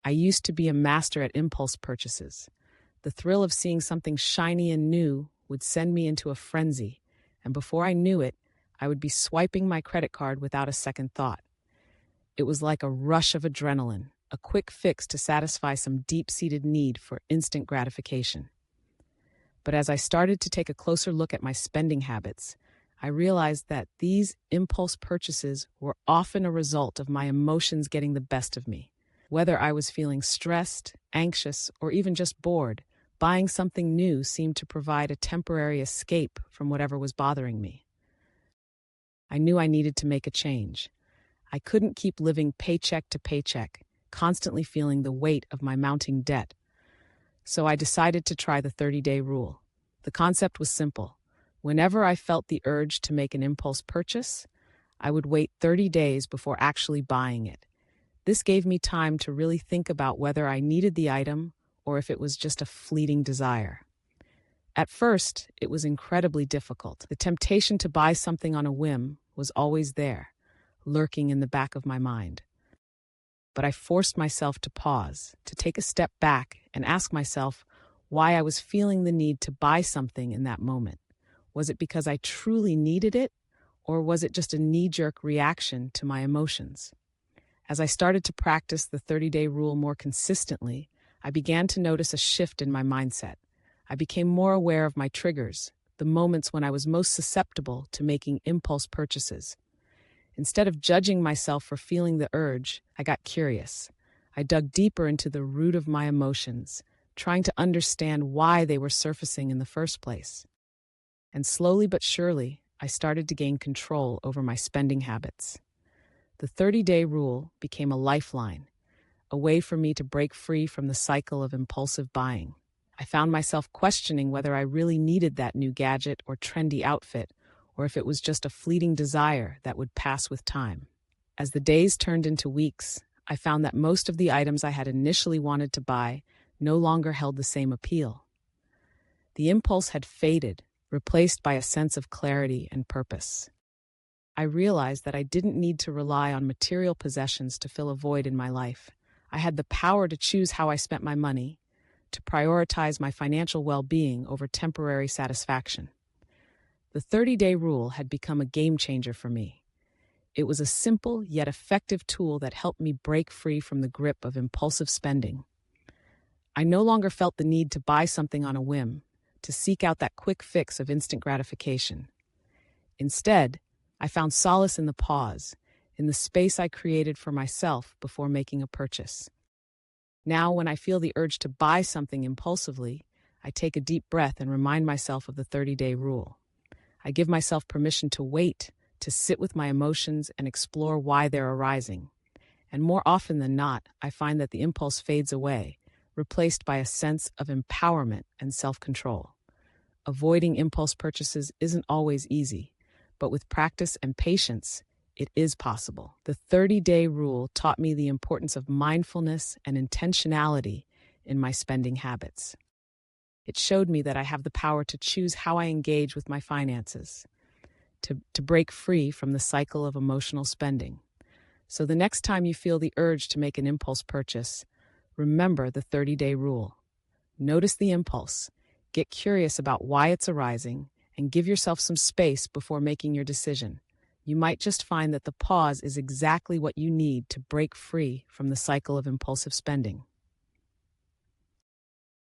I used to be a master at impulse purchases. The thrill of seeing something shiny and new would send me into a frenzy, and before I knew it, I would be swiping my credit card without a second thought. It was like a rush of adrenaline, a quick fix to satisfy some deep-seated need for instant gratification. But as I started to take a closer look at my spending habits, I realized that these impulse purchases were often a result of my emotions getting the best of me. Whether I was feeling stressed, anxious, or even just bored, buying something new seemed to provide a temporary escape from whatever was bothering me. I knew I needed to make a change. I couldn't keep living paycheck to paycheck, constantly feeling the weight of my mounting debt. So I decided to try the 30-day rule. The concept was simple. Whenever I felt the urge to make an impulse purchase, I would wait 30 days before actually buying it. This gave me time to really think about whether I needed the item or if it was just a fleeting desire. At first, it was incredibly difficult. The temptation to buy something on a whim was always there, lurking in the back of my mind. But I forced myself to pause, to take a step back and ask myself why I was feeling the need to buy something in that moment. Was it because I truly needed it, or was it just a knee-jerk reaction to my emotions? As I started to practice the 30-day rule more consistently, I began to notice a shift in my mindset. I became more aware of my triggers, the moments when I was most susceptible to making impulse purchases. Instead of judging myself for feeling the urge, I got curious. I dug deeper into the root of my emotions, trying to understand why they were surfacing in the first place. And slowly but surely, I started to gain control over my spending habits. The 30-day rule became a lifeline, a way for me to break free from the cycle of impulsive buying. I found myself questioning whether I really needed that new gadget or trendy outfit, or if it was just a fleeting desire that would pass with time. As the days turned into weeks, I found that most of the items I had initially wanted to buy no longer held the same appeal. The impulse had faded, replaced by a sense of clarity and purpose. I realized that I didn't need to rely on material possessions to fill a void in my life. I had the power to choose how I spent my money, to prioritize my financial well-being over temporary satisfaction. The 30-day rule had become a game changer for me. It was a simple yet effective tool that helped me break free from the grip of impulsive spending. I no longer felt the need to buy something on a whim, to seek out that quick fix of instant gratification. Instead, I found solace in the pause, in the space I created for myself before making a purchase. Now, when I feel the urge to buy something impulsively, I take a deep breath and remind myself of the 30-day rule. I give myself permission to wait, to sit with my emotions and explore why they're arising. And more often than not, I find that the impulse fades away, replaced by a sense of empowerment and self-control. Avoiding impulse purchases isn't always easy, but with practice and patience, it is possible. The 30-day rule taught me the importance of mindfulness and intentionality in my spending habits. It showed me that I have the power to choose how I engage with my finances, to break free from the cycle of emotional spending. So the next time you feel the urge to make an impulse purchase, remember the 30-day rule. Notice the impulse, get curious about why it's arising, and give yourself some space before making your decision. You might just find that the pause is exactly what you need to break free from the cycle of impulsive spending.